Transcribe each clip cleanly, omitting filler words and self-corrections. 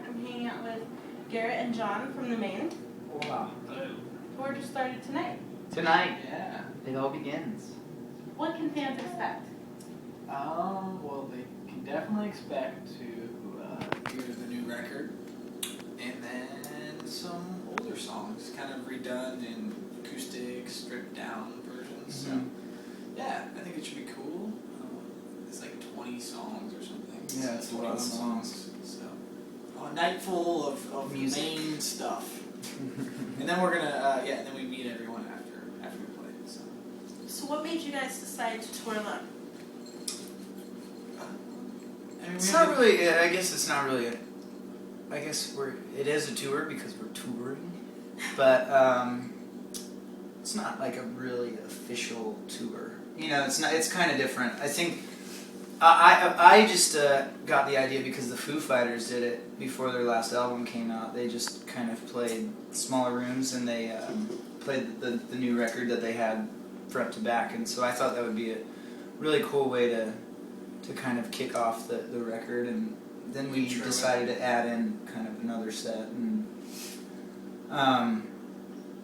I'm hanging out with Garret and John from the Maine. Hola. Tour just started tonight. Tonight, yeah, it all begins. What can fans expect? Well, they can definitely expect to hear the new record, and then some older songs, kind of redone in acoustic, stripped down versions. Mm-hmm. So, yeah, I think it should be cool. It's like 20 songs or something. Yeah, it's a lot of songs. So, a night full of music. Maine stuff. And then we're gonna, and then we meet everyone after we play. So what made you guys decide to tour alone? I mean, It's not really. I guess it's not really. I guess it is a tour because we're touring, but it's not like a really official tour. You know, it's not. It's kind of different. I think. I just got the idea because the Foo Fighters did it before their last album came out. They just kind of played smaller rooms and they played the new record that they had front to back, and so I thought that would be a really cool way to kind of kick off the record, and then we decided to add in kind of another set. And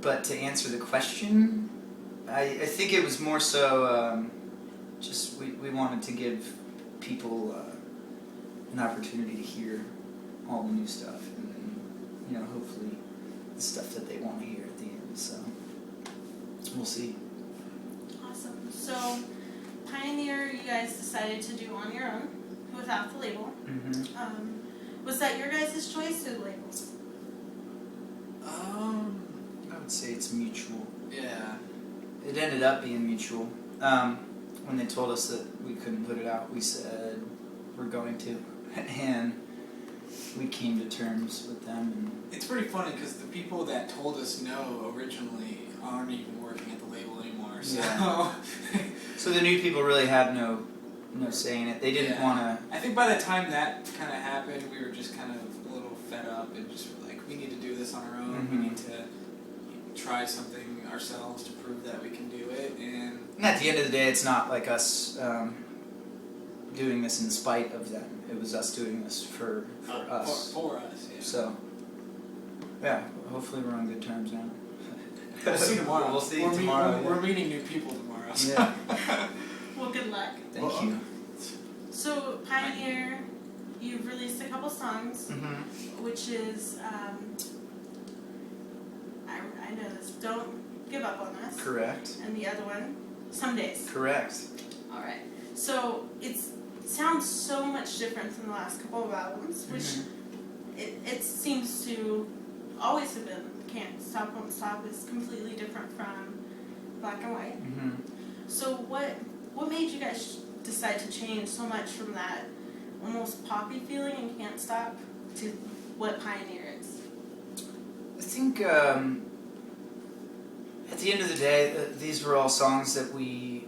but to answer the question, I think it was more so just we wanted to give people an opportunity to hear all the new stuff, and hopefully the stuff that they want to hear at the end. So we'll see. Awesome. So Pioneer, you guys decided to do on your own without the label. Mm-hmm. Was that your guys' choice or the label's? I would say it's mutual. Yeah. It ended up being mutual. When they told us that we couldn't put it out, we said we're going to, and we came to terms with them. And It's pretty funny because the people that told us no originally aren't even working at the label anymore. So, yeah. So the new people really had no say in it. They didn't want to. I think by the time that kind of happened, we were just kind of a little fed up and just were like, we need to do this on our own. Mm-hmm. We need to try something ourselves to prove that we can do it. And at the end of the day, it's not like us doing this in spite of them. It was us doing this for us. For us, yeah. So, yeah, hopefully we're on good terms now. We'll see tomorrow. We'll see tomorrow. We're meeting new people tomorrow. So. Yeah. Well, good luck. Thank you. So Pioneer, you've released a couple songs, Mm-hmm. which is I know this. Don't Give Up on Us. Correct. And the other one, Some Days. Correct. All right. So it sounds so much different from the last couple of albums, which it seems to always have been. Can't Stop, Won't Stop is completely different from Black and White. Mm-hmm. So what made you guys decide to change so much from that almost poppy feeling in Can't Stop to what Pioneer is? I think at the end of the day, these were all songs that we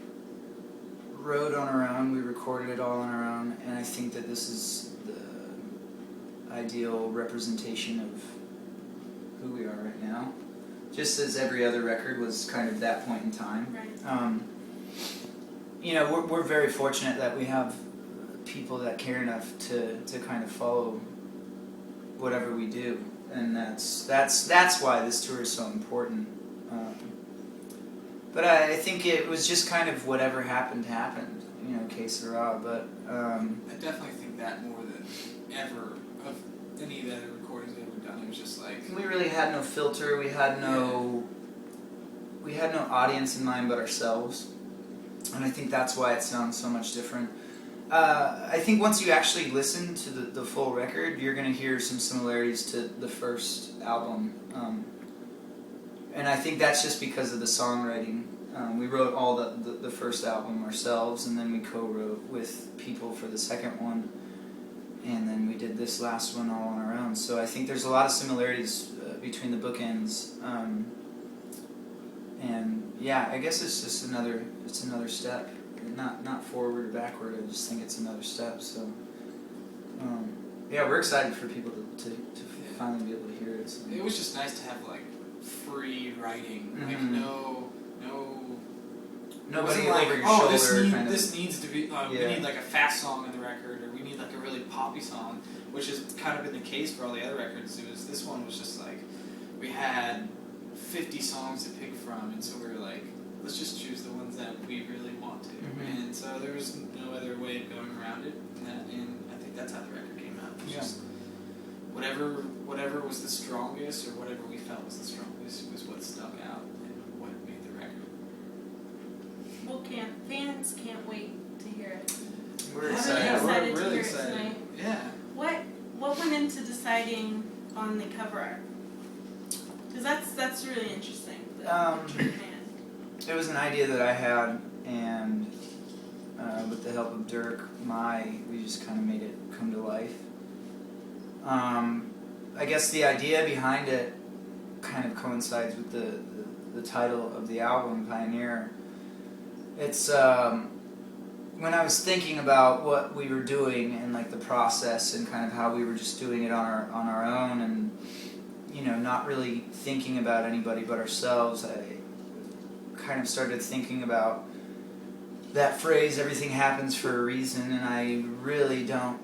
wrote on our own. We recorded it all on our own, and I think that this is the ideal representation of who we are right now. Just as every other record was kind of that point in time. Right. We're very fortunate that we have people that care enough to kind of follow whatever we do, and that's why this tour is so important. But I think it was just kind of whatever happened, que sera. But I definitely think that more than ever of any of the other recordings they've ever done. It was just like we really had no filter. We had no audience in mind but ourselves, and I think that's why it sounds so much different. I think once you actually listen to the full record, you're going to hear some similarities to the first album. And I think that's just because of the songwriting. We wrote all the first album ourselves, and then we co-wrote with people for the second one, and then we did this last one all on our own. So I think there's a lot of similarities between the bookends. And yeah, I guess it's just another step, not forward or backward. I just think it's another step. So yeah, we're excited for people to finally be able to hear it. So. It was just nice to have like free writing, like Mm-hmm. no nobody It wasn't like, over your oh, shoulder kind of. this needs to be, we Yeah. need like a fast song on the record, or we need like a really poppy song, which has kind of been the case for all the other records. This one was just like, we had 50 songs to pick from, and so we were like, let's just choose the ones that we really want to. Mhm. And so there was no other way of going around it, and I think that's how the record came out. It was Yeah. just whatever was the strongest, or whatever we felt was the strongest, was what stuck out and what made the record. Well, fans can't wait to hear it. We're I'm excited. really excited we're to really hear it excited. tonight. Yeah. What went into deciding on the cover art? Because that's really interesting. The true fan. It was an idea that I had, and with the help of Dirk, we just kind of made it come to life. I guess the idea behind it kind of coincides with the title of the album, Pioneer. It's when I was thinking about what we were doing and like the process and kind of how we were just doing it on our own, and not really thinking about anybody but ourselves. I kind of started thinking about that phrase, everything happens for a reason, and I really don't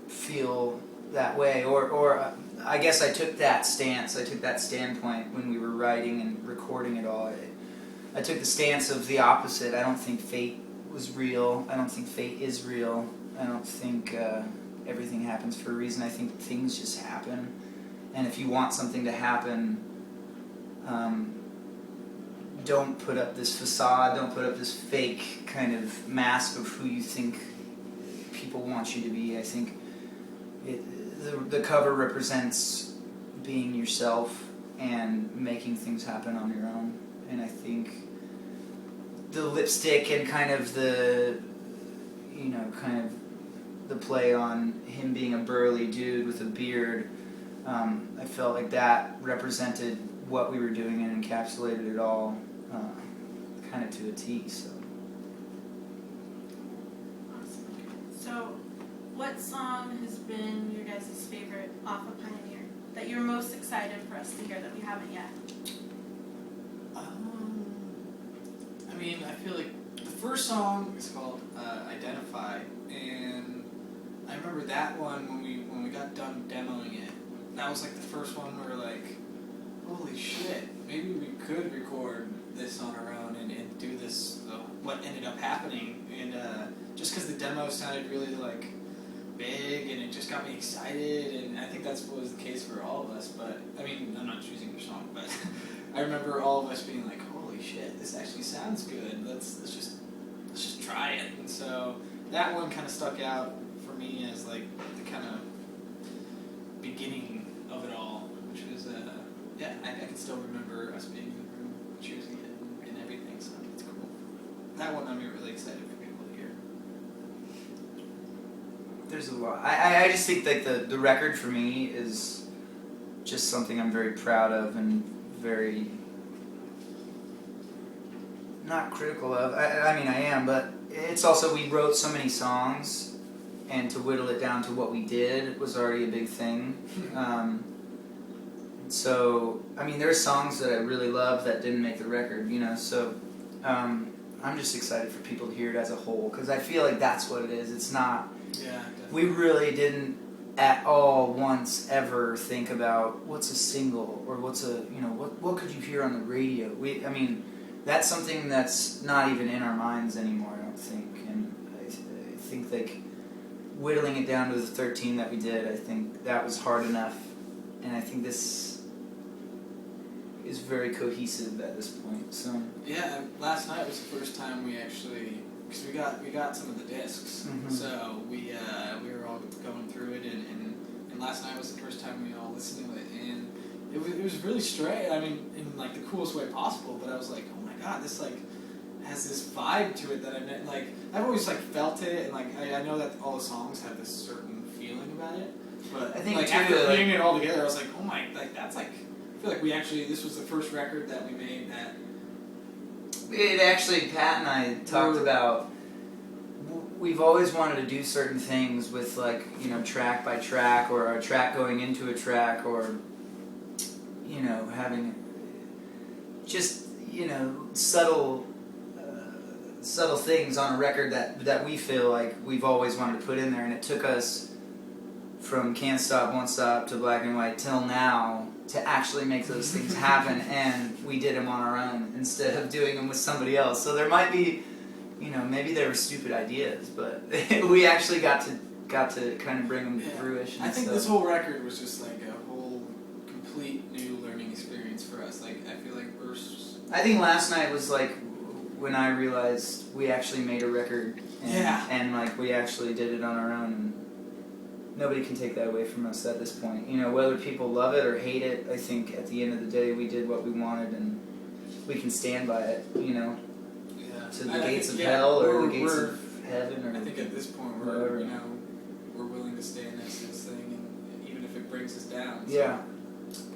feel that way, or I guess I took that stance, I took that standpoint when we were writing and recording it all. I took the stance of the opposite. I don't think fate was real. I don't think fate is real. I don't think everything happens for a reason. I think things just happen, and if you want something to happen, don't put up this facade, don't put up this fake kind of mask of who you think people want you to be. I think the cover represents being yourself and making things happen on your own. And I think the lipstick and kind of the play on him being a burly dude with a beard, I felt like that represented what we were doing and encapsulated it all kind of to a T. So. Awesome. So, what song has been your guys' favorite off of Pioneer that you're most excited for us to hear that we haven't yet? I mean, I feel like the first song is called Identify, and I remember that one when we got done demoing it. That was like the first one where we were like, holy shit, maybe we could record this on our own and do this, what ended up happening. And just because the demo sounded really like big, and it just got me excited, and I think that's what was the case for all of us. But I mean, I'm not choosing your song, but I remember all of us being like, holy shit, this actually sounds good, let's just try it. And so that one kind of stuck out for me as like the kind of beginning of it all, which was I can still remember us being in the room choosing it and everything, so it's cool. That one I'm really excited for people to hear. There's a lot. I just think like the record for me is just something I'm very proud of and very not critical of. I mean, I am, but it's also, we wrote so many songs, and to whittle it down to what we did was already a big thing. So, I mean, there are songs that I really love that didn't make the record, so I'm just excited for people to hear it as a whole, because I feel like that's what it is. It's not, we really didn't at all once ever think about what's a single, or what's what could you hear on the radio. I mean, that's something that's not even in our minds anymore, I don't think, and I think like whittling it down to the 13 that we did, I think that was hard enough, and I think this is very cohesive at this point. So yeah, last night was the first time we actually, because we got some of the discs, so we were all going through it, and last night was the first time we all listened to it, and it was really straight. I mean, in like the coolest way possible. But I was like, oh my god, this like has this vibe to it that I've always like felt it, and like I know that all the songs have this certain feeling about it. But I think like too, after putting it all together, I was like, oh my, like that's like, I feel like this was the first record that we made that. It actually, Pat and I talked about, we've always wanted to do certain things with like, track by track, or a track going into a track, or, having just, subtle subtle things on a record that we feel like we've always wanted to put in there, and it took us from Can't Stop, Won't Stop to Black and White till now to actually make those things happen, and we did them on our own instead of doing them with somebody else. So there might be, maybe they were stupid ideas, but we actually got to kind of bring them to fruition. I think this whole record was just like a whole complete new learning experience for us. Like, I feel like I think last night was like when I realized we actually made a record, and like we actually did it on our own. And nobody can take that away from us at this point. Whether people love it or hate it, I think at the end of the day we did what we wanted, and we can stand by it. To the gates of hell or the gates of heaven, or I think at this point we're willing to stay next to this thing, and even if it breaks us down. So yeah.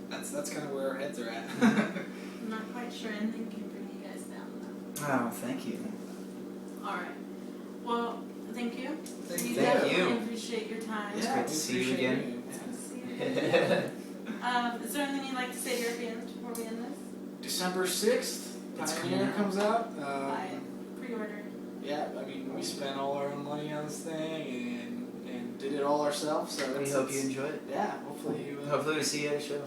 That's kind of where our heads are at. I'm not quite sure anything can bring you guys down though. Oh, thank you. All right. Well, thank you. Thank We you. definitely appreciate your time. It's great to see you again. See you again. Is there anything you'd like to say to your fans before we end this? December 6th, It's Pioneer coming out. comes out. Buy it. Pre-order. Yeah, I mean, we spent all our own money on this thing and did it all ourselves. So We hope you enjoy it. Yeah, hopefully you. Hopefully we see you at a show.